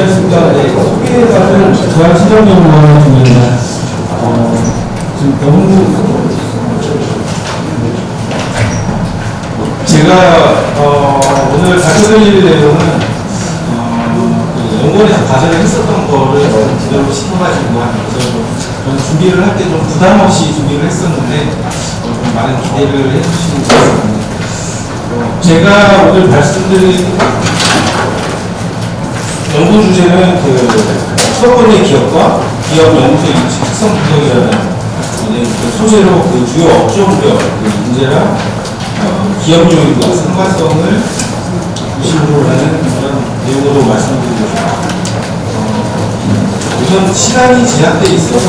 안녕하십니까. 네, 소개해달라는 재활시정연구원 중입니다. 지금 너무 제가 오늘 발표드릴 내용은 그 연구원에서 과제를 했었던 거를 그대로 시켜가지고 저는 준비를 할 때 좀 부담 없이 준비를 했었는데 좀 많은 기대를 해주시는 것 같습니다. 제가 오늘 말씀드릴 연구 주제는 수도권의 기업과 기업 연구소 유치 특성 분석이라는 소재로 주요 업종별 문제랑 기업 요인과 상관성을 중심으로 하는 그런 내용으로 말씀드리겠습니다. 우선 시간이 제한되어 있어서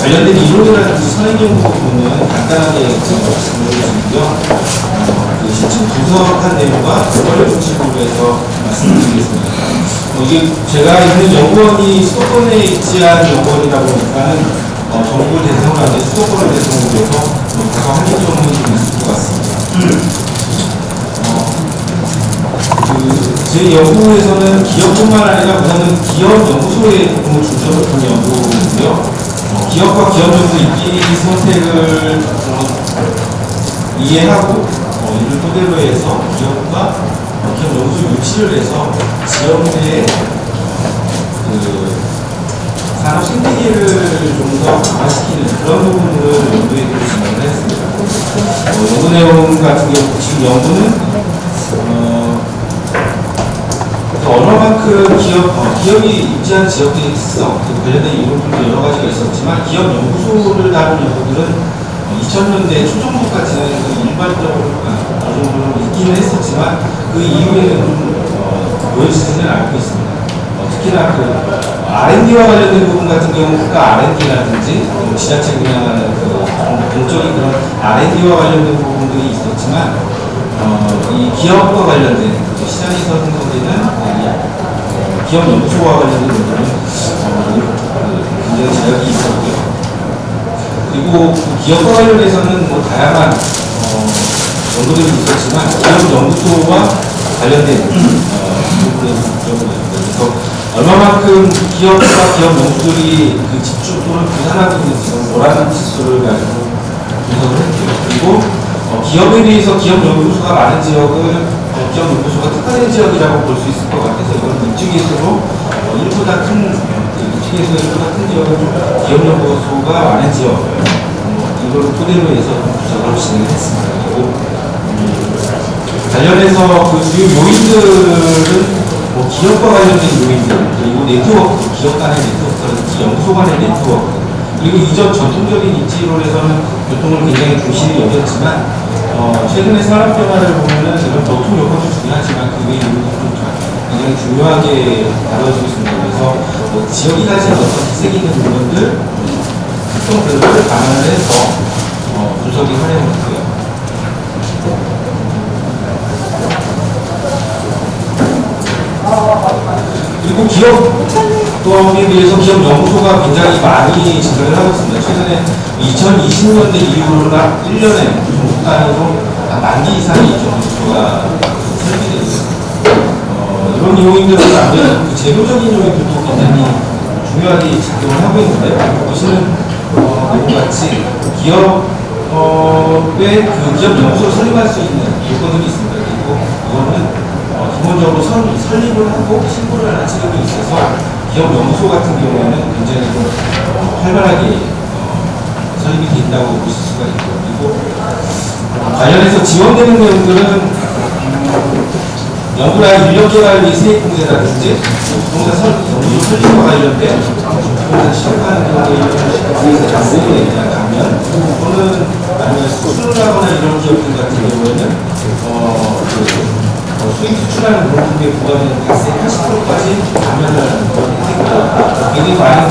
관련된 이론이라든지 선행 연구 부분은 간단하게 말씀드리고요. 실증 분석한 내용과 결과를 중심으로 해서 말씀드리겠습니다. 이게 제가 있는 연구원이 수도권에 위치한 연구원이다 보니까는 정부를 대상으로 하는 수도권을 대상으로 해서 다소 한계점은 좀 있을 것 같습니다. 제 연구에서는 기업뿐만 아니라 우선은 기업 연구소의 부분을 중점으로 둔 연구고요. 기업과 기업 연구소끼리 선택을 이해하고 이를 토대로 해서 기업과 기업 연구소 유치를 해서 지역 내에 산업 생태계를 좀 더 강화시키는 그런 부분을 연구에 진행을 했습니다. 연구 내용 같은 경우 지금 연구는 얼마만큼 기업이 입지한 지역의 특성, 관련된 이론들도 여러 가지가 있었지만 기업 연구소를 다룬 연구들은 2000년대 초중반까지는 일반적으로 어느 정도 있기는 했었지만 그 이후에는 좀 보여지지는 않고 있습니다. 특히나 R&D와 관련된 부분 같은 경우 국가 R&D라든지 지자체 분야는 공적인 그런 R&D와 관련된 부분들이 있었지만 이 기업과 관련된 시장에서 생성되는 기업 연구소와 관련된 부분은 굉장히 자격이 있었고요. 그리고 기업과 관련해서는 다양한 연구들이 있었지만 기업 연구소와 관련된 부분에 그래서 얼마만큼 기업과 기업 연구들이 집중 또는 분산하고 있는지 뭐라는 지수를 가지고 분석을 했고요. 그리고 기업에 비해서 기업 연구소가 많은 지역을 기업 연구소가 특화된 지역이라고 볼 수 있을 것 같아서 이건 이쪽에서도 일보다 큰 지역은 기업 연구소가 많은 지역 이걸 토대로 해서 분석을 진행했습니다. 그리고 관련해서 주요 요인들은 기업과 관련된 요인들, 그리고 네트워크, 기업 간의 네트워크라든지 연구소 간의 네트워크, 그리고 이전 전통적인 입지론에서는 교통을 굉장히 중시히 여겼지만 최근의 산업 변화를 보면은 이런 교통 요건도 중요하지만 그 외의 요인도 굉장히 중요하게 다뤄지고 있습니다. 그래서 지역이 가진 어떤 특색이 있는 부분들, 특성들을 감안을 해서 분석이 활용했고요. 그리고 기업에 비해서 기업 연구소가 굉장히 많이 증가를 하고 있습니다. 최근에 2020년대 이후로 1년에 전국 단위로 만기 이상의 연구소가 설계되고 있습니다. 이런 요인들은 아무래도 제도적인 요인들도 굉장히 중요하게 작용을 하고 있는데요. 보시는 내용같이 기업의 기업 연구소를 설립할 수 있는 요건들이 있습니다. 그리고 이거는 기본적으로 설립을 하고 신고를 하는 책임이 있어서 기업 연구소 같은 경우에는 굉장히 좀 활발하게 설립이 된다고 보실 수가 있고요. 그리고 관련해서 지원되는 내용들은 연구나 인력개발비 세액공제라든지 부동산 연구소 설립과 관련된 부동산 시작하는 경우에 장보고나 가면 또는 아니면 수출을 하거나 이런 기업들 같은 경우에는 수익 수출하는 그런 분에 부과되는 객세 80%까지 감면을 하는 그런 혜택과 굉장히 많은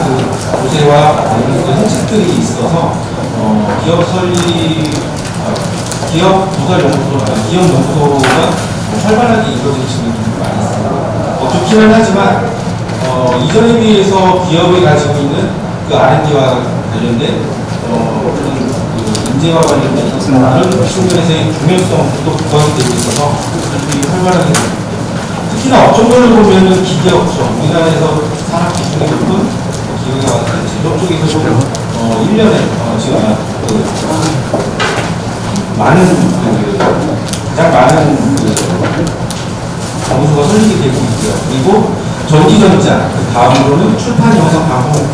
조세와 혜택들이 있어서 기업 기업 연구소가 활발하게 이루어질 수는 좀 많이 있습니다. 좋기는 하지만 이전에 비해서 기업이 가지고 있는 R&D와 관련된 인재와 관련된 이런 측면에서의 중요성도 부각이 되고 있어서 활발하게 됩니다. 특히나 업종별로 보면은 기계 업종, 우리나라에서 산업 기준이 높은 기업에 와서 제조 쪽에서도 1년에 지금 가장 많은 정수가 설립이 되고 있고요. 그리고 전기전자, 그 다음으로는 출판, 영상, 방송,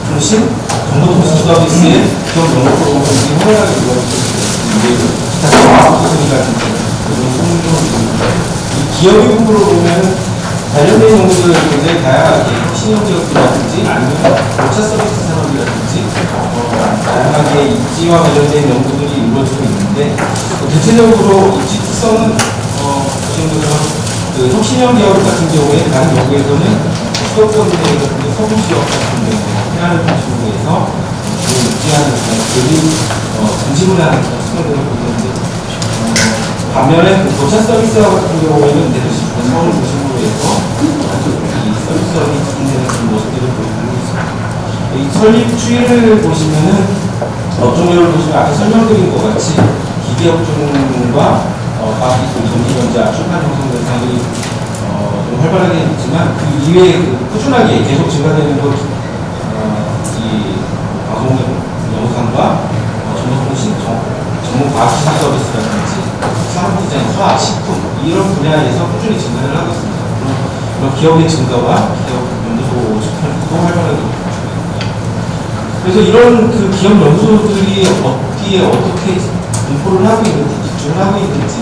통신, 정보통신 서비스의 기업 연구 프로그램이 활발하게 이루어지고 기타 과학 기술이라든지 그런 이 기업의 부분으로 보면 관련된 연구들 굉장히 다양하게 신형 기업이라든지 아니면 고차 서비스 산업이라든지 다양하게 입지와 관련된 연구들이 이루어지고 있는데 대체적으로 입지 특성은 보시는 것처럼 그 혁신형 기업 같은 경우에 다른 연구에서는 수도권에 서구 지역 같은 경우에 해안을 중심으로 해서 입지하는 그런 중심을 하는 그런 수도들을 보이는데 반면에 고차 서비스 같은 경우에는 대도시 서울 중심으로 해서 이 서비스업이 진행되는 그런 모습들을 보여주고 있습니다. 이 설립 추이를 보시면은 업종별로 보시면 아까 설명드린 것 같이 기계업종과 과학기술, 전기전자, 출판 형성 대상이 좀 활발하게 있지만 그 이외에 꾸준하게 계속 증가되는 것, 이 방송 영상과 정보통신, 전문 과학기술 서비스라든지 산업디자인, 화학, 식품 이런 분야에서 꾸준히 증가를 하고 있습니다. 그런 기업의 증가와 기업 연구소 출판도 활발하게 있습니다. 그래서 이런 그 기업 연구소들이 어디에 어떻게 공포를 하고 있는지, 집중을 하고 있는지,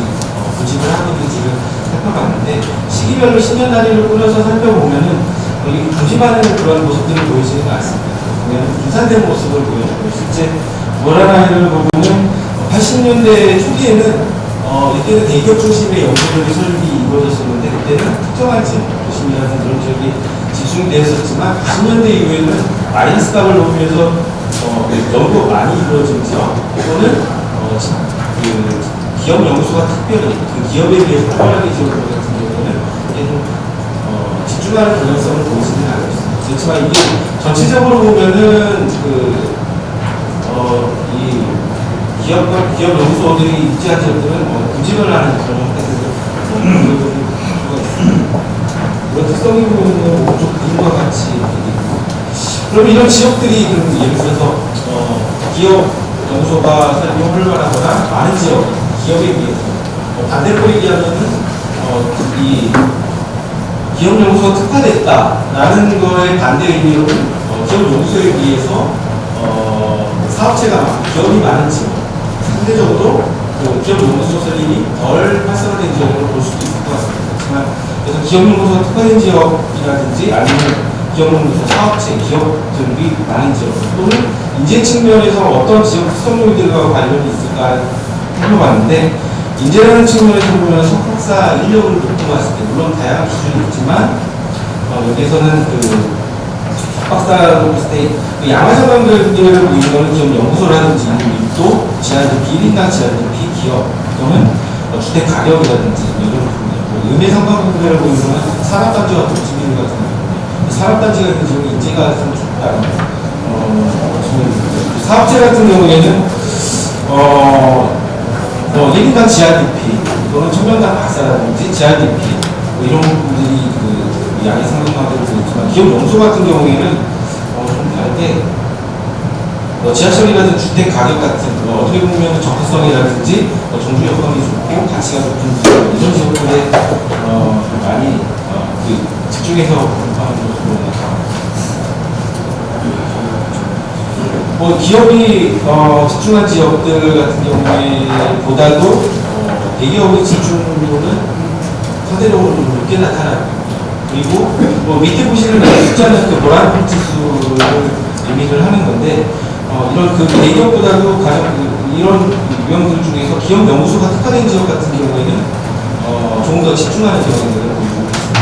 구직을 하고 있는지를 살펴봤는데 시기별로 10년 단위를 꾸려서 살펴보면은 여기 중심하는 그런 모습들을 보이지는 않습니다. 그냥 분산된 모습을 보여주고 실제 월화나이를 보면은 80년대 초기에는 이때는 대기업 중심의 연구들이 설립이 이루어졌었는데 그때는 특정한 지역, 도심이라든지 그런 지역이 집중이 되었었지만 90년대 이후에는 마이너스 값을 놓으면서 연구가 많이 이루어진 지역 또는 그 기업 연구소가 특별히 그 기업에 비해서 활발하게 지어진 것 같은 경우는 이게 좀 집중하는 경향성을 보이지는 않고 있습니다. 그렇지만 이게 전체적으로 보면은 이 기업 연구소들이 입지한 지역들은 구직을 하는 그런 형태들을 보여줄 수가 있습니다. 이런 특성이 보이는 오른쪽 그림과 같이 그럼 이런 지역들이 예를 들어서 기업 연구소가 설립이 활발하거나 많은 지역 기업에 비해서 반대로 얘기하면은 이 기업 연구소가 특화됐다라는 거에 반대 의미로는 기업 연구소에 비해서 사업체가 많고 기업이 많은 지역 상대적으로 기업 연구소 설립이 덜 활성화된 지역으로 볼 수도 있을 것 같습니다. 그렇지만 그래서 기업 연구소가 특화된 지역이라든지 아니면 기업 연구소 사업체 기업들이 많은 지역 또는 인재 측면에서 어떤 지역 특성들과 관련이 있을까 살펴봤는데 인재라는 측면에서 보면 석박사 인력을 놓고 봤을 때 물론 다양한 기준이 있지만 여기에서는 그 석박사로 봤을 때 그 양화자반들을 보이는 거는 기업 연구소라든지 또 GRDP, 1인당 GRDP 기업 또는 주택 가격이라든지 이런 부분이요. 음해상관분들을 보이는 거는 산업단지와 도시비율 같은 경우인데 산업단지가 있는 지역에 인재가 좀 적다는 사업체 같은 경우에는 1인당 GRDP 또는 청년당 박사라든지 GRDP 이런 부분들이 그 양의 상승하도록 되어 있지만 기업 연구소 같은 경우에는 좀 다르게 지하철이라든지 주택 가격 같은 어떻게 보면 접근성이라든지 정주 여건이 좋고 가치가 높은 이런 지역들에 많이 집중해서 공부하는 것으로 나타납니다. 기업이 집중한 지역들 같은 경우에 보다도 대기업의 집중도는 상대적으로 좀 높게 나타납니다. 그리고 밑에 보시는 숫자는 그 노란 지수를 의미를 하는 건데 이런 그 대기업보다도 가장 이런 유형들 중에서 기업 연구소가 특화된 지역 같은 경우에는 조금 더 집중하는 지역들을 보여주고 있습니다.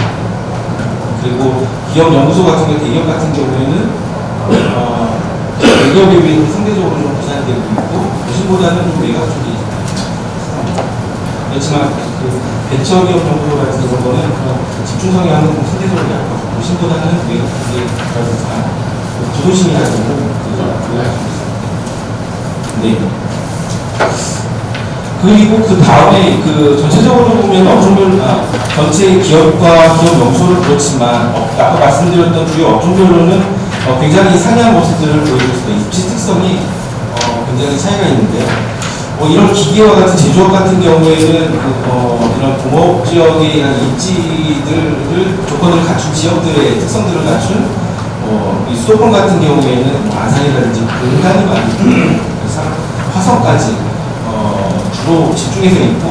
그리고 기업 연구소 같은 경우 대기업 같은 경우에는 대기업에 비해서 상대적으로 좀 부산되고 있고 도심보다는 좀 외곽 쪽이 있습니다. 그렇지만 그 벤처기업 정도라든지 이런 거는 집중 성향은 상대적으로 약하고 도심보다는 외곽 쪽에 가까운 구도심이라는 건 네. 그리고 그 다음에 그 전체적으로 보면 업종별, 전체 기업과 기업 명소를 그렇지만, 아까 말씀드렸던 주요 업종별로는 굉장히 상이한 모습들을 보여줄 수도 있고, 입지 특성이 굉장히 차이가 있는데요. 이런 기계와 같은 제조업 같은 경우에는 이런 공업 지역의 이런 입지들을 조건을 갖춘 지역들의 특성들을 갖춘 이 수도권 같은 경우에는 안산이라든지 굉장히 많은 화성까지 주로 집중해서 있고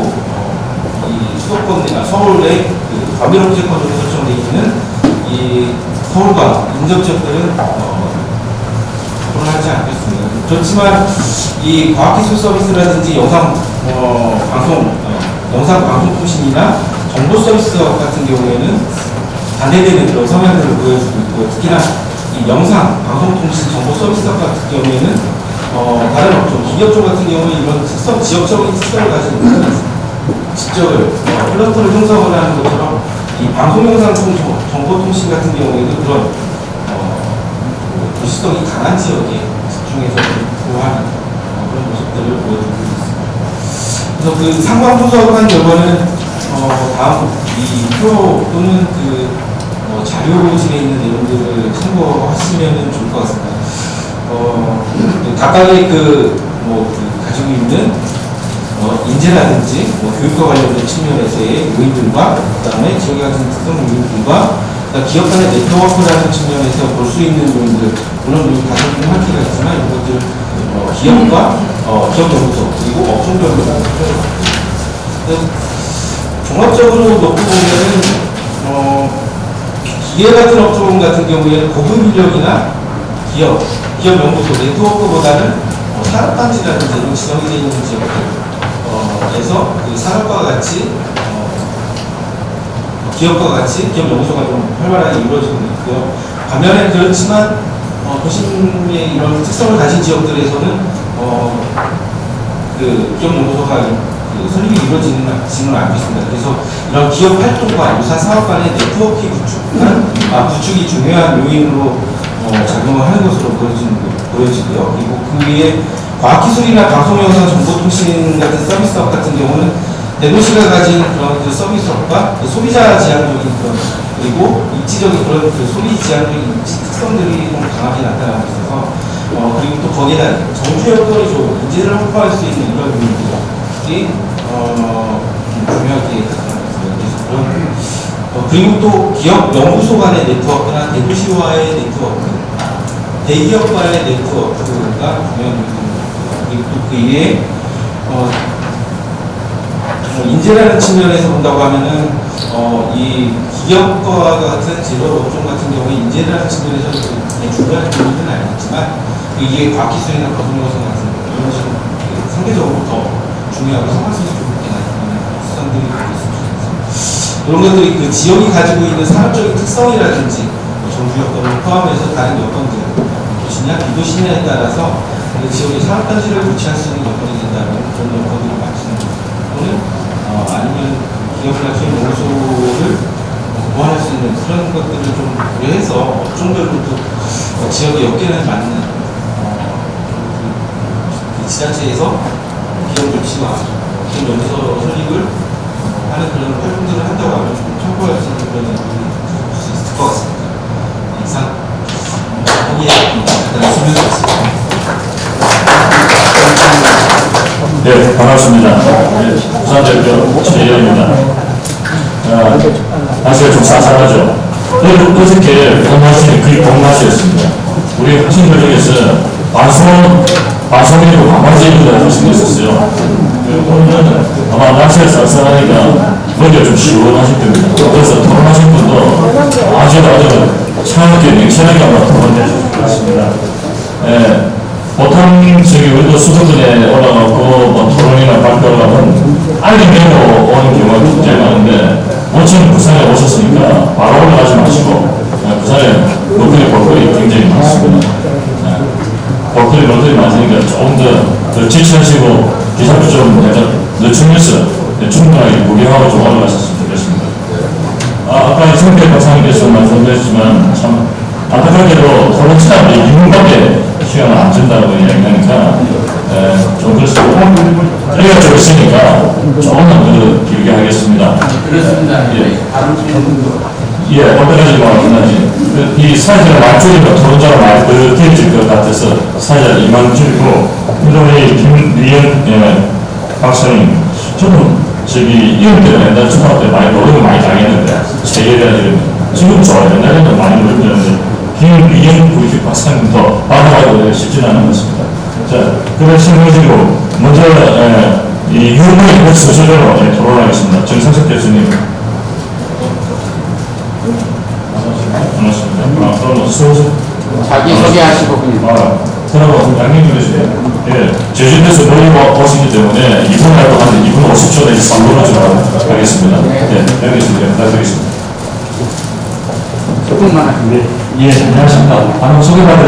이 수도권이나 서울의 그 과밀 옵티컬로 설정되어 있는 이 서울과 인접 지역들은 하지 않겠습니다. 그렇지만 이 과학기술 서비스라든지 영상 방송통신이나 정보 서비스 같은 경우에는 반대되는 그런 성향들을 보여주고 있고, 특히나 이 영상 방송통신 정보 서비스 같은 경우에는 다른 업종, 기업종 같은 경우는 이런 특성, 지역적인 특성을 가지고 있는 직접을 플러터를 형성을 하는 것처럼 이 방송영상 정보통신 같은 경우에는 그런 도시성이 강한 지역에 집중해서 보호하는 그런 모습들을 보여주고 있습니다. 그래서 그 상관 분석한 결과는 다음 이 표 또는 그 자료집에 있는 내용들을 참고하시면 좋을 것 같습니다. 각각의 가지고 있는 인재라든지 교육과 관련된 측면에서의 요인들과 그다음에 지역에 가진 특성 요인들과 기업 간의 네트워크라는 측면에서 볼 수 있는 요인들, 물론 여기 다섯 개는 할기가 있지만 이것들 기업과 기업 연구소 그리고 업종별로 종합적으로 놓고 보면은 기계 같은 업종 같은 경우에는 고급 인력이나 기업 연구소 네트워크보다는 산업단지라든지 이런 지정되어 있는 지역들에서 그 산업과 같이 기업과 같이 기업 연구소가 좀 활발하게 이루어지고 있고요. 반면에 그렇지만 도심의 이런 특성을 가진 지역들에서는 그 기업 연구소가 설립이 이루어지지는 않고 있습니다. 그래서 이런 기업 활동과 유사 사업 간의 네트워크 구축이 중요한 요인으로 작용을 하는 것으로 보여지고요. 그리고 그 위에 과학기술이나 방송영상 정보통신 같은 서비스업 같은 경우는 대도시가 가진 그런 그 서비스업과 그 소비자 지향적인 그리고 입지적인 그런 그 소비 지향적인 입지 특성들이 좀 강하게 나타나고 있어서 그리고 또 거기에다 정주 여건이 좋은 인재를 확보할 수 있는 이런 부분들이 중요하게 나타나고 있습니다. 그래서 그런 그리고 또 기업 연구소 간의 네트워크나 대도시와의 네트워크, 대기업과의 네트워크가 중요한 부분입니다. 그리고 또 그 이외에 인재라는 측면에서 본다고 하면은 이 기업과 같은 제조업 업종 같은 경우에 인재라는 측면에서 크게 중요한 부분은 아니지만 이게 과학기술이나 방송영상 같은 이런 식으로 상대적으로 더 중요하고 상관성이 높게 나타나는 수상들이 있습니다. 이런 것들이 그 지역이 가지고 있는 산업적인 특성이라든지 정주 여건을 포함해서 다른 여건들, 도시냐 비도시냐에 따라서 그 지역의 산업단지를 유치할 수 있는 여건이 된다면 그런 여건들을 맞추는 또는 아니면 기업이나 기업 연구소를 보완할 수 있는 그런 것들을 좀 고려해서 업종별로 또 지역의 역계를 맞는 그 지자체에서 기업 유치와 기업 연구소 설립을 하는 그런 활동들을 한다고 하면 좀 참고할 수 있는 그런 부분이 줄 수 있을 것 같습니다. 이상 거기에 간단히 설명드렸습니다. 네, 반갑습니다. 부산대표 최혜영입니다. 날씨가 좀 쌀쌀하죠. 어저께 동마시는 거의 동마시였습니다. 우리 학생들 중에서 방송이고 관광지인들 하시는 게 있었어요. 오늘은 아마 날씨가 쌀쌀하니까 머리가 좀 시원하실 겁니다. 그래서 토론하신 분도 아주 차갑게 냉철하게 아마 토론해 주실 것 같습니다. 보통 우리도 수도권에 올라가고 토론이나 발표를 하면 알림으로 오는 경우가 굉장히 많은데 모처럼 부산에 오셨으니까 바로 올라가지 마시고 부산에 볼거리 굉장히 많습니다. 볼거리 많으니까 조금 더 지체하시고 기사도 좀 약간 늦추면서 충분하게 구경하고 좀 올라가셨으면 좋겠습니다. 아까 성대 박사님께서 말씀하셨지만 참 아까 대로 토론처럼 이분밖에 시간을 안 준다고 이야기하니까 좀 그래서 저희가 좀 있으니까 조금만 더 길게 하겠습니다. 그렇습니다. 예. 다른 질문도. 예, 어떤 가지 뭐 하지. 이 사회자를 많이 줄이면 토론자가 많이 더 길어질 것 같아서 사회자를 이만 줄이고, 우리 김리현 박사님, 저는 저기 이런 때는 옛날 초등학교 때 많이 노력을 많이 당했는데, 세계대학 이런 지금 좋아요. 옛날에는 많이 노력했는데, 김리현 우리 박사님도 바로바로 쉽지는 않은 것 같습니다. 자, 그래 설명해주고, 먼저 이 유무의 순서대로 토론하겠습니다. 정상석 교수님. 반갑습니다. 그럼 수호수. 자기 소개하시고 그냥. 그럼 양님 그러시네요. 예, 제주도에서 멀리 오시기 때문에 이분하고 한 2분 50초 내지 3분을 좀 하겠습니다. 예, 여기 있습니다. 부탁드리겠습니다. 조금만 하시면 예, 안녕하십니까. 방금 소개받은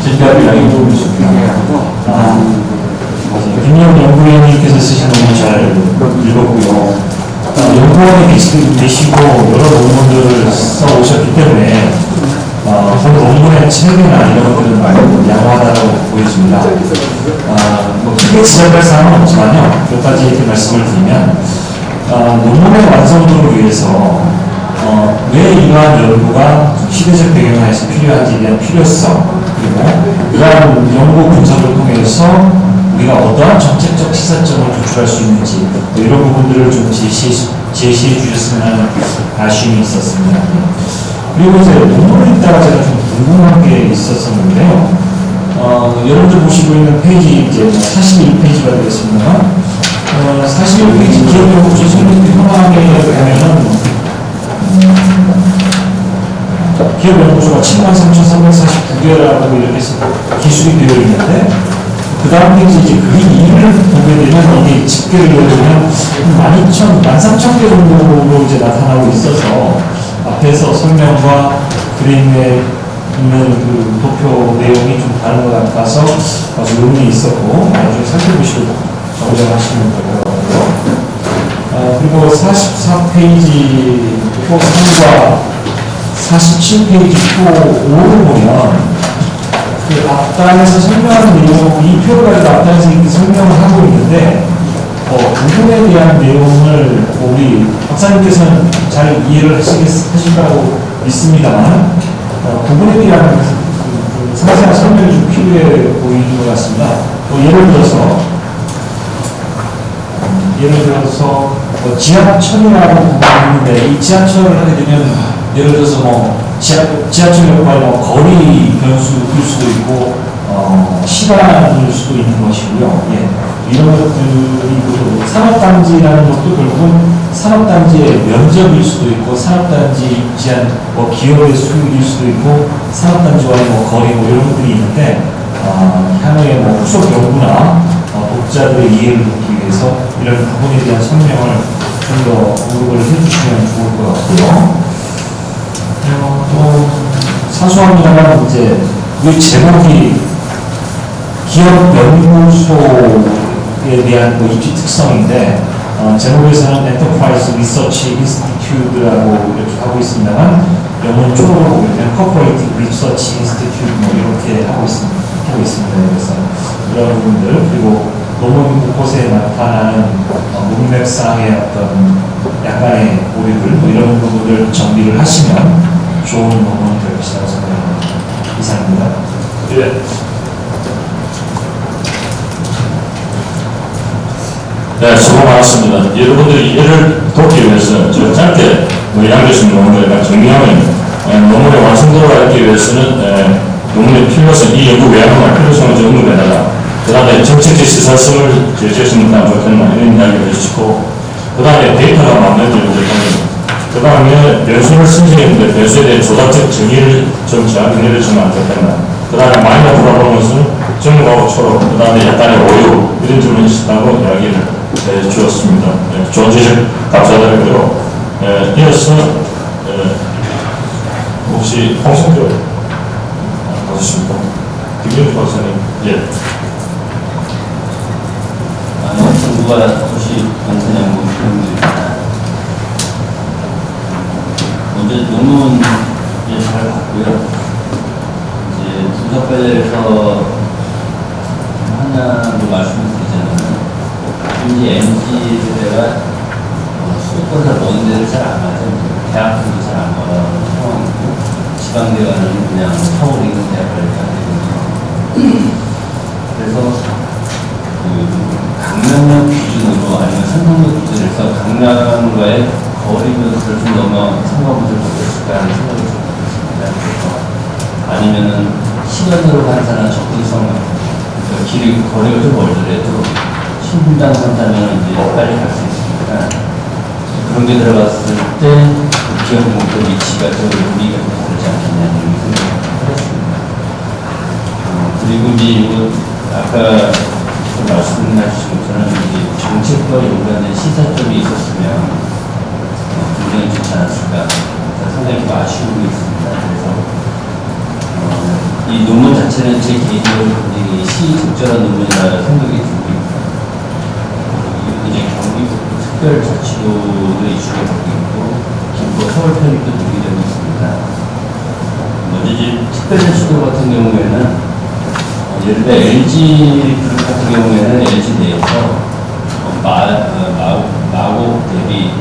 제주대학교 양인종입니다. 김영 연구위원님께서 쓰신 논문 잘 읽었고요. 연구원에 계시고 여러 논문들을 써오셨기 때문에 그 논문의 책이나 이런 것들은 많이 양호하다고 보여집니다. 뭐 크게 지적할 사항은 없지만요. 몇 가지 이렇게 말씀을 드리면 논문의 완성도를 위해서 왜 이러한 연구가 시대적 배경에서 필요한지에 대한 필요성, 그리고 이러한 연구 분석을 통해서 우리가 어떠한 정책적 시사점을 도출할 수 있는지 뭐 이런 부분들을 좀 제시해 주셨으면 하는 아쉬움이 있었습니다. 그리고 이제 논문을 읽다가 제가 좀 궁금한 게 있었었는데요. 여러분들 보시고 있는 페이지 이제 41페이지가 되겠습니다만 41페이지 기업연구 조선의 현황에 보면은 기업연구소가 73,349개라고 이렇게 기술이 되어 있는데 그 다음 페이지 이제 그 이유를 보게 되면 이게 집계를 보면 13,000개 정도로 이제 나타나고 있어서 앞에서 설명과 그림에 있는 그 도표 내용이 좀 다른 것 같아서 아주 의문이 있었고 나중에 살펴보시고 정정하시면 될 것 같고요. 그리고 44페이지 표 3과 47페이지 표 5를 보면 그 앞단에서 설명하는 내용, 이 표를 가지고 앞단에서 이렇게 설명을 하고 있는데, 부분에 대한 내용을 우리 박사님께서는 잘 이해를 하실 거라고 믿습니다만, 부분에 대한 상세한 설명이 좀 필요해 보이는 것 같습니다. 예를 들어서, 지하철이라고 부분이 있는데, 이 지하철을 하게 되면, 예를 들어서 지하철 역할 거리 변수일 수도 있고 시간일 수도 있는 것이고요. 예. 이런 것들이 산업단지라는 것도 결국은 산업단지의 면적일 수도 있고 산업단지 유치한 기업의 수익일 수도 있고 산업단지와의 거리 이런 것들이 있는데 향후에 후속 연구나 독자들의 이해를 돕기 위해서 이런 부분에 대한 설명을 좀 더 언급을 해주시면 좋을 것 같고요. 또 사소합니다만 이제 이 제목이 기업 연구소에 대한 입지 특성인데 제목에서는 Enterprise Research Institute라고 이렇게 하고 있습니다만 영문 쪽으로 보면 Corporate Research Institute 이렇게 하고 있습니다. 그래서 이런 부분들 그리고 논문 곳곳에 나타나는 문맥상의 어떤 약간의 오류들 이런 부분들 정리를 하시면 좋은 논문이 될 것이라고 생각합니다. 이상입니다. 예. 네, 수고 많았습니다. 여러분들이 이해를 돕기 위해서 제가 짧게 양교수님 논문을 정리하면 논문의 완성도를 알기 위해서는 논문의 필요성, 이 연구 외양말 필요성을 언급해달라. 그 다음에 정책적 시사성을 제시했으면 좋겠나 이런 이야기를 해주시고 그 다음에 데이터가 맞는지 문제입니다. 그 다음에 변수를 선정했는데 변수에 대한 조작적 정의를 좀 정확히 내려주면 안 좋겠나. 그 다음에 마이너 프로그램은 정하고 초록, 그 다음에 약간의 오류 이런 점을 있다고 이야기를 주었습니다. 좋은 지적 감사드리고요. 이어서 혹시 홍성표 가주십니까? 김경주 박사님. 예. 정부가 도시 건설연구 실험입니다. 먼저 논문 잘 봤고요. 하나로 말씀드리자면, 이제 MZ 세대가 수도권에서 먼 데를 잘 안 가죠. 대학교도 잘 안 가는 상황이고, 지방대 가는 그냥 서울에 있는 대학교를 가야 되거든요. 그래서 강남역 기준으로 아니면 상남역 기준에서 강남과의 거리면서를 좀 넘어 상관부를 보였을까 하는 생각이 좀 있습니다. 그래서 아니면은 시간으로 환산한 접근성, 그러니까 길이 거리가 좀 멀더라도 10분당 산다면 이제 빨리 갈 수 있으니까 그런 게 들어갔을 때 기업공급 위치가 좀 우리가 좀 다르지 않겠냐는 생각을 했습니다. 그리고 이제 아까 말씀하신 것처럼 정책과 연관된 시사점이 있었으면 굉장히 좋지 않았을까 상당히 좀 아쉬움이 있습니다. 그래서 이 논문 자체는 제 개인적으로 굉장히 시적절한 논문이라 생각이 들고 있고, 이제 경기북부 특별자치도도 이슈가 되고 있고, 김포 서울 편입도 논의되고 있습니다. 먼저 이제 특별자치도 같은 경우에는 예를 들어 LG 그룹 같은 경우에는 LG 내에서 마곡 대비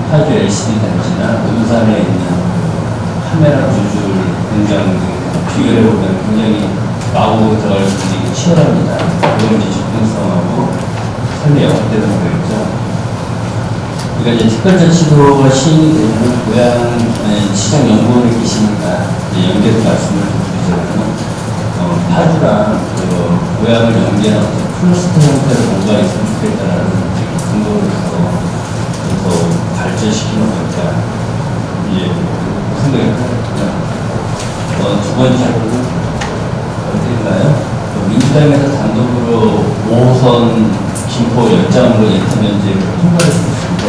파주 LCD 단지나 논산에 있는 카메라 구조를 굉장히 비교해 보면 굉장히 마곡에 들어갈 수 있는 치열합니다. 그런 이제 접근성하고 삶의 역대로 보였죠. 그러니까 이제 특별자치도가 시행이 되면 고양시장연구원에 계시니까 연계해서 말씀을 드리자면 파주랑 고향을 연계하는 어떤 클러스터 형태의 뭔가 있으면 좋겠다라는 근거를 해서 더 발전시키는 것일까 생각이 듭니다. 두 번째로는 어디인가요? 민주당에서 단독으로 5호선 김포 연장으로 예타면제를 통과를 했습니다.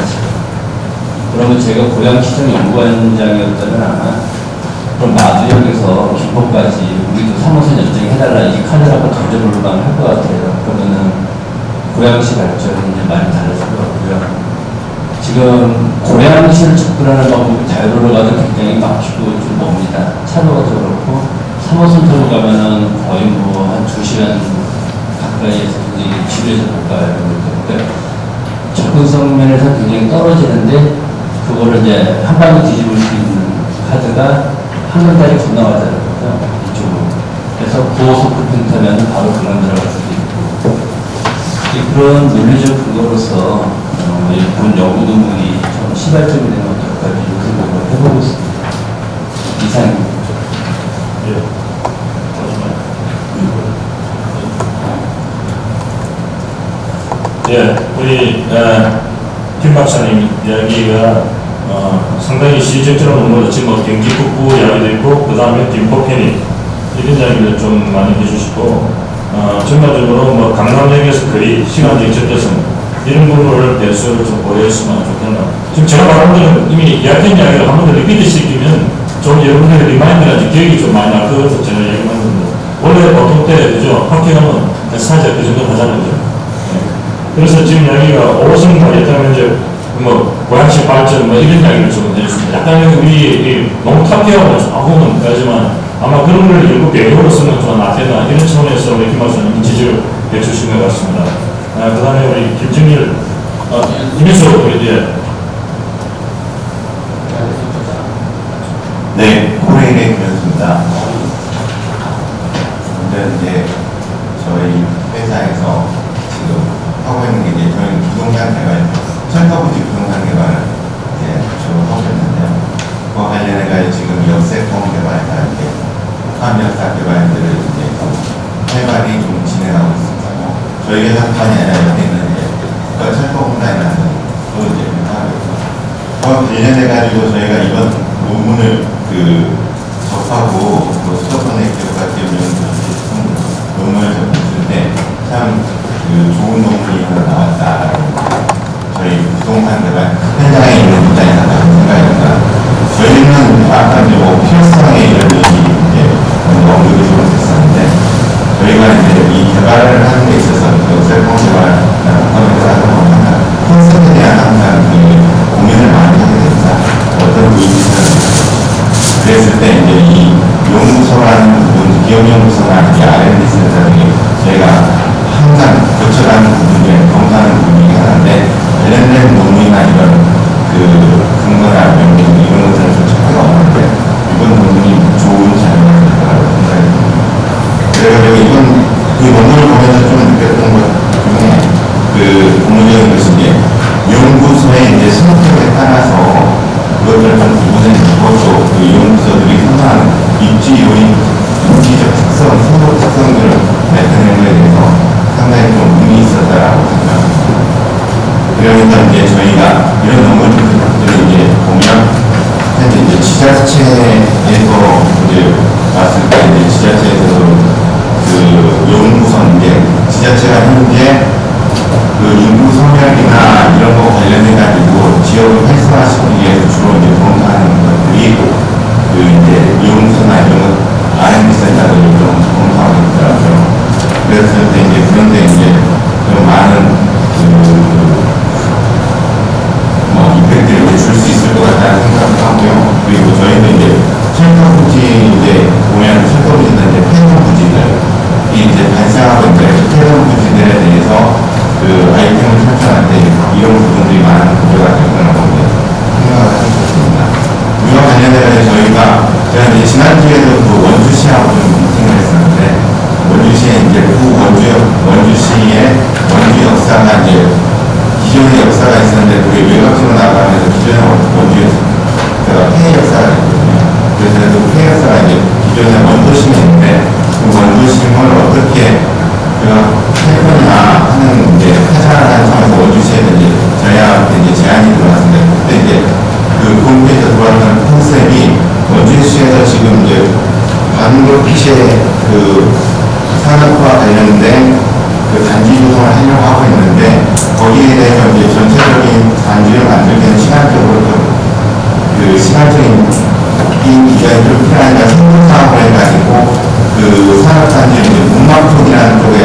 그러면 제가 고양시장 연구원장이었다면 아마 그럼 마두역에서 김포까지 우리도 3호선 연장해달라 이 카드라고 던져볼만 할 것 같아요. 그러면은 고양시 발전이 이제 많이 달라질 것 같고요. 지금 고양시를 접근하는 방법이 자유로로 가도 굉장히 막히고 좀 멉니다. 차로가 더 그렇고 3호선 타고 가면은 거의 뭐 한 2시간 가까이에서 굉장히 지루해서 못 가요. 그러니까 접근성 면에서 굉장히 떨어지는데 그거를 이제 한 방에 뒤집을 수 있는 카드가 한글달이 건너가더라고요. 이쪽으로. 그래서 9호선 급행 타면 바로 그만 들어갈 수도 있고. 그런 논리적 근거로서 본 연구 논문이 좀 시발점이 되는 어떨까 생각을 해보고 있습니다. 이상입니다. 우리 김 박사님 이야기가 상당히 시적절한 논문을 지금 경기북부 이야기도 있고 그 다음에 김포 편입 이런 이야기를 좀 많이 해주시고 전반적으로 강남역에서 거리 시간적 접대성 이런 부분을 대수를 좀 보여줬으면 좋겠나. 지금 제가 말한 것은 이미 이야기한 이야기를 한 번 더 리피트 시키면 좀 여러분들의 리마인드가 기억이 좀 많이 날 것 같아서 제가 이야기한 건데 원래 보통 때 그죠 학교는 살짝 그 정도 하잖아요. 그래서 지금 이야기가 5호선 가겠다면 이제 고양시 발전 이런 이야기를 좀 해주습니다. 약간 우리 너무 탑기하고 조금은 까지만 아마 그런 걸 일부 배경으로 쓰면 좀 낫겠나 이런 차원에서 우리 김 박사님 지적을 해주신 것 같습니다. 그 다음에 우리 김정일 이면서 우리 네, 코레일의 김현수입니다. 오늘 이제 저희 회사에서 지금 하고 있는 게 이제 저희 부동산 개발, 철도부지 부동산 개발을 이제 주로 하고 있는데요. 그와 관련해서 지금 역세권 개발이나 이렇게 포함역사 개발들을 이제 활발히 좀 진행하고 있습니다. 저희 회사뿐만이 아니라 여기 있는 철도공단이라는 또 이제 하고 있고 그와 관련해가지고 저희가 이번 논문을 접하고 수도권의 기업과 논문을 접했을 때 참 좋은 논문이 하나 나왔다라고 저희 부동산 개발 현장에 있는 입장에서 생각이 듭니다. 저희는 아까 이제 필요성에 이런 얘기 이제 언급이 좀 됐었는데 저희가 이제 이 개발을 하는 데 있어서 셀폰 개발하는 컨셉에 대한 항상 고민을 많이 하게 됩니다. 어떤 의미를 그랬을 때 이제 이 연구소라는 부분 기업연구소나 R&D 센터 등이 저희가 항상 거쳐가는 부분 중에 검사하는 부분이 하나인데 관련된 논문이나 이런 근거나 연구 이런 것들은 좀 차이가 없는데 이번 논문이 좋은 자료가 될 거라고 생각이 듭니다. 그래서 이번 논문을 보면서 좀 느꼈던 것 중에 고무적인 것이 이제 연구소의 이제 선택에 따라서 그것을 좀 구분해 주고 또 연구소들이 선호하는 입지 요인, 입지적 특성, 선호 특성들을 나타내는 것에 대해서 상당히 좀 의미 있었다라고 생각합니다. 그러면서 이제 저희가 이런 논문들을 이제 보면 현재 이제 지자체에서 이제 봤을 때 이제 지자체에서도 연구선 이제 지자체가 현재 인구 소멸이나 이런 거 관련해 가지고 지역을 활성화시키기 위해서 주로 이제 검토하는 것들이 이제 연구소나 이런 것 R&D 센터들을 좀 검토하고 있더라고요. 그래서 이제 그런데 이제 좀 많은 이펙트를 줄 수 있을 것 같다는 생각을 하고요. 그리고 저희도 이제 쉘터부지 이제 보면 쉘터부지는 이제 폐쇄부지들이 이제 발생하고 있는데 폐쇄부지들에 대해서 아이템을 설정할 때 이런 부분들이 많은 문제가 될 거라고 생각을 하고 있습니다. 이와 관련해서 제가 이제 지난주에도 원주시하고 좀 미팅을 했었는데 원주시에 이제 원주시의 원주 역사가 이제 기존의 역사가 있었는데 그게 외곽으로 나가면서 기존의 원주에 폐해 역사가 있거든요. 그래서 그 폐해 역사가 이제 기존의 원도심이 있는데 그 원도심을 어떻게 해보냐 하는 이제 하자라는 점에서 원주시에 이제 저희한테 이제 제안이 들어왔는데 그때 이제 그 홈페이지에 들어왔던 컨셉이 원주시에서 지금 이제 반도시의 산업과 관련된 단지 조성을 하려고 하고 있는데 거기에 대해서 이제 전체적인 단지를 만들기는 시간적으로 시간적인 기간이 좀 필요하니까 생산사업을 해가지고 산업단지를 이제 문막쪽이라는 쪽에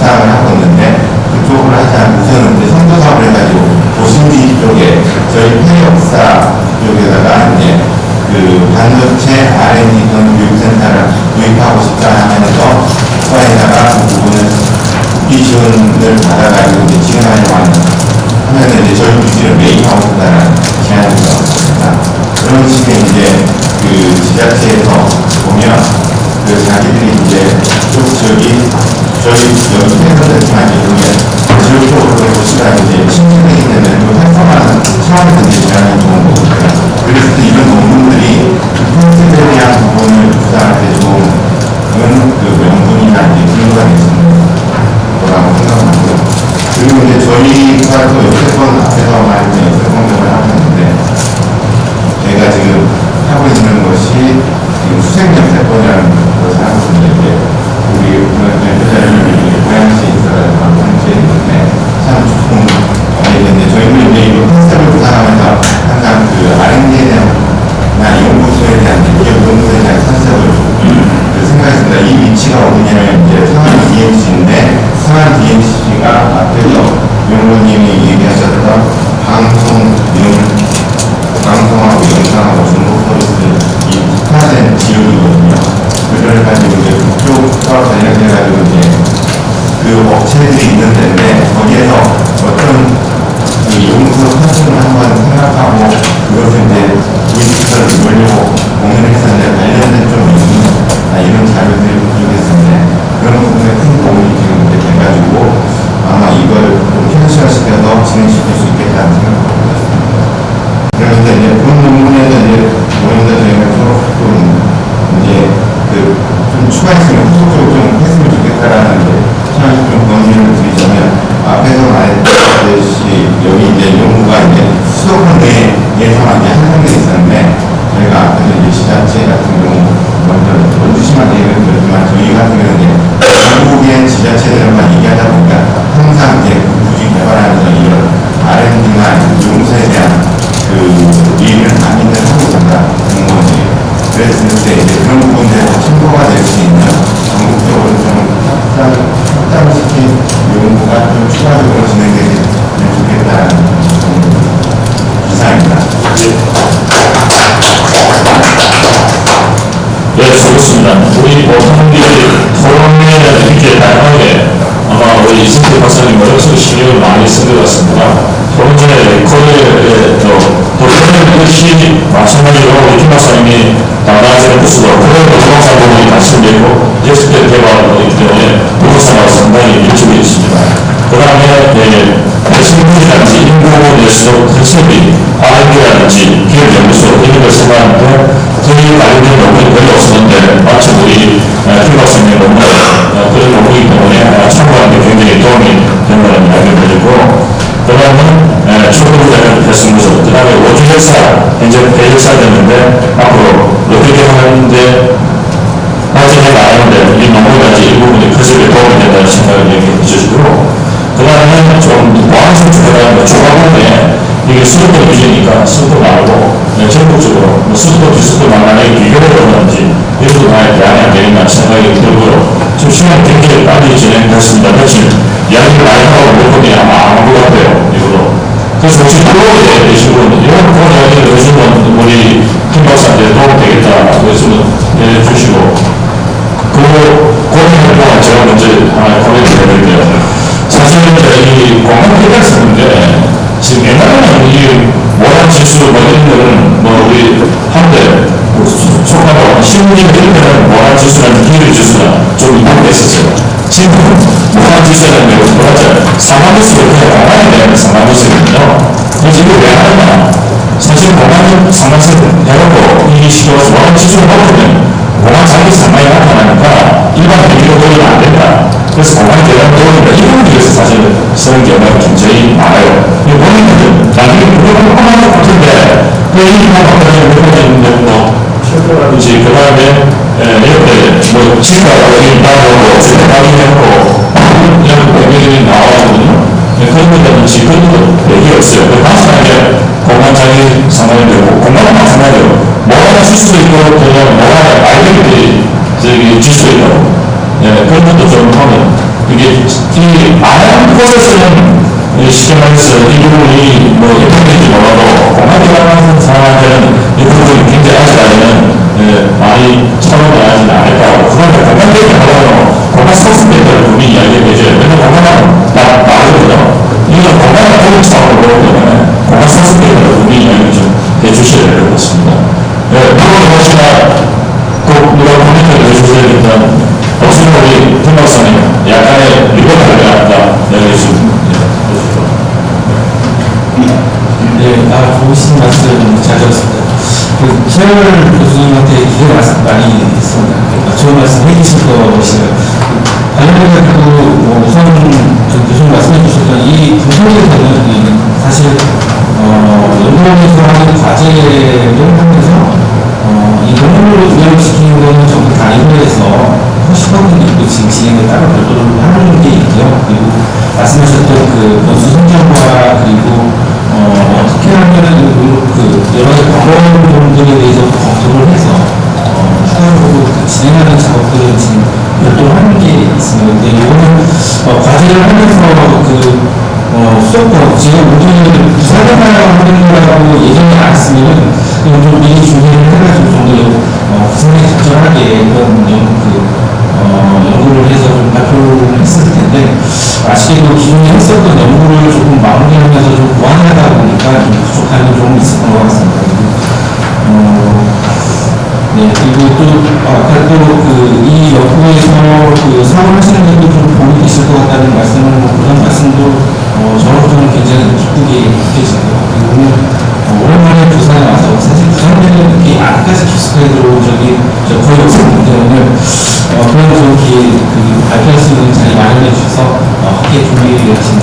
사업을 하고 있는데 그쪽으로 하지 않고 우선은 이제 선도사업을 해가지고 도심지 쪽에 저희 폐역사 쪽에다가 이제 반도체 R&D 전 교육센터를 도입하고 싶다 하면서 서에다가 그 부분을 기준을 받아가지고 이제 진행하려고 하면 이제 저희 기준을 매입하고 싶다는 제안이 들어왔습니다. 그런 식의 이제 지자체에서 보면 자기들이 이제 저희 여기 팬들한테만 이제 지역적으로 도시가 이제 침체되기 때문에 또 활성화하는 차원에서 이제 제안이 좋은 거거든요. 그래서 이런 논문들이 팬들에 대한 부분을 구사할 때 좋은 명분이나 이제 근거가 있는 거라고 생각하고요. 그리고 이제 저희가 또 여태껏 앞에서 말했던 역사공정을 하고 있는데 제가 지금 하고 있는 것이 지금 수색역사권이라는 것을 하고 있는데 우리 연구자님이 고양시에 있어가지고 한국에 있는데 참 좋은 건데 저희는 이제 이 컨셉을 구상하면서 항상 R&D에 대한 연구소에 대한 기업 연구소에 대한 컨셉을 생각했습니다. 이 위치가 어디냐면 이제 상암 DMC인데 상암 DMC가 앞에서 연구님이 얘기하셨던 방송하고 영상하고 정보 서비스를 이 특화된 지역이거든요. 그걸 가지고 이제 그쪽과 관련해가지고 이제 업체들이 있는 데인데 거기에서 어떤 연구소 컨셉을 한번 생각하고 그것을 이제 도입시설을 이루려고 공연을 했었는데 관련된 좀 이런 자료들이 부족했었는데 그런 부분에 큰 도움이 지금 이제 돼가지고 아마 이걸 좀 현실화시켜서 진행시킬 수 있겠다는 생각을 하고 있습니다. 그러면서 이제 그런 부분에서 이제 모임도 저희가 조금 이제 좀 추가했으면 후속적으로 좀 했으면 좋겠다라는 이제 좀 건의를 드리자면 앞에서 말했듯이 여기 이제 연구가 이제 수도권 내에서만 이제 한정돼 있었는데 저희가 앞에서 이제 지자체 같은 경우 먼저 원주시만 얘기를 드렸지만 저희 같은 경우는 이제 전국의 지자체들만 얘기하다 보니까 항상 이제 부지 개발하면서 이런 R&D나 연구소에 대한 일을 많이들 하고 있다 공무원들이 그랬을 때 이제 그런 부분들에 참고가 될 수 있는 전국적으로 좀 확장시킨 연구가 좀 추가적으로 진행되면 좋겠다는 기사입니다. 예, 수고했습니다. 우리 보통 분들이 이렇게 다양하게 아마 우리 이승태 박사님 어렵게 신경을 많이 쓴 것 같습니다. 또 이제 코리아의 코리아 역시 마찬가지로 우리 김 박사님이 담당하시는 부서도 코리아 부동산 부분이 관심되고 예술계 개발이기 때문에 부동산하고 상당히 밀집이 있습니다. 그 다음에 신분이라든지 인구에서 컨셉이 R&D라든지 기업연구소 이런 걸 생각하는데 거기 관련된 논문이 별로 없었는데 마침 우리 김 박사님 논문 그런 논문이기 때문에 참고하는 데 굉장히 도움이 된다는 이야기를 드리고 그 다음은 초보자를 했습니다. 그 다음에 워주회사 현재 대회사 됐는데 앞으로 어떻게 하는데 발전해 나가는데 이 논문까지 일부분이 컨셉에 도움이 된다는 생각을 얘기해 주시고 그 다음에 좀 보안성 주제가 조합원에 이게 수도권 위주니까 수도 말고 전국적으로 수도 비수도 만나게 비교를 하는지 이런 것도 많이 대안이 안 되겠나 생각이 들고요. 좀 시간이 굉장히 빨리 진행됐습니다. 며칠 이야기를 많이 하고 몇 분이 아마 안 한 것 같아요. 이거로. 그래서 혹시 블로그에 계신 분, 이런 그런 이야기를 해주면 우리 김 박사한테 도움 되겠다. 그래서 해주시고 그 고민을 동안 제가 먼저 하나 고민을 해드릴게요. 사실은 이 공간 개발서인데 지금 옛날에는 이 모양 지수 뭐 이런 거는 뭐 우리 한때 속하고 신문이 이런 거는 모양 지수라는 기회 지수가 좀 이렇게 했었어요. 지금 모양 지수라는 게 뭐라죠? 상관지수를 그냥 공간에 대한 상관지수거든요. 그래서 이거 왜 하느냐? 사실 공간 상관지수 해놓고 이 시도에서 모양 지수를 보면 공간 자기 상관이 나타나니까 일반 대기로 돌리면 안 된다. 그래서 공간에 대한 도움을 이런 위해서 사실 쓰는 경우가 굉장히 많아요. 이 본인들은 나중에 무조건 하나도 같은데 이 방법까지 무조건 있는데 뭐 실패라든지 그 다음에 옆에 뭐 지가라고 나오고 주택방이 되고 이런 배경이 나와거든요. 그런 거라든지 그런 거 얘기 없어요. 그 마찬가지로 공간 자기 상관이 되고 공간은 마찬가지로 뭐가 줄 수도 있고 그냥 뭐가 아이들이 저기 줄 수도 있고 그런 것도 좀 하면, 이게, 이 많은 곳에서는 쉽게 말해서 이 부분이 뭐 예통된지 몰라도 공간 개발하는 사람한테는 이 부분이 굉장히 아직까지는 많이 처음에 하지는 않을까. 그런데 공간 개발하면 공간 소스밴드를 분명히 이야기해 줘요. 왜냐면 공간은 나거든요. 이건 공간을 도움차원으로 보기 때문에 공간 소스밴드를 분명히 이야기 좀 해주셔야 될 것 같습니다. 물론 혹시나 꼭 누가 코멘트를 해주셔야겠다. 혹시 우리 김 박사님 약간의 리포트를 갖다 내려주시면 네, 좋으신 말씀 잘 들었습니다. 그 최열 교수님한테 기대 말씀 많이 했습니다. 좋은 말씀 해주실 것이에요. 관련해서 우선 교수님 말씀해 주셨던 이 분석에서는 사실 연구원에서 하는 과제를 하면서 이 논문을 운영시키는 것은 전부 다 이후에서 허식하는 게 있고 지금 진행을 따로 별도로 하는 게 있고요. 그리고 말씀하셨던 그 변수 선정과 그리고 어떻게 하면은 여러 가지 방법들에 대해서 검토를 해서 추가적으로 진행하는 작업들은 지금 별도로 하는 게 있습니다. 근데 이거는 과제를 하면서 수업법 지금 우리는 부산에만 하는 거라고 예전에 안 했으면은 이건 좀 미리 준비를 해가지고 좀 더 구성에 적절하게 이런 연구를 해서 좀 발표를 했을 텐데 아쉽게도 기존에 했었던 연구를 조금 마무리하면서 좀 보완하다 보니까 좀 부족한 게 조금 있었던 것 같습니다. 네, 그리고 또 아까 또 이 연구에서 사업을 하시는 분도 좀 도움이 되실 것 같다는 말씀을 그런 말씀도 저로서는 굉장히 기쁘게 느껴지고요. 그리고 오랜만에 부산에 와서 사실 부산에는 이렇게 아직까지 기숙사에 들어온 적이 거의 없었기 때문에 그런 좋은 기회 발표할 수 있는 자리 마련해 주셔서 함께 준비해 주신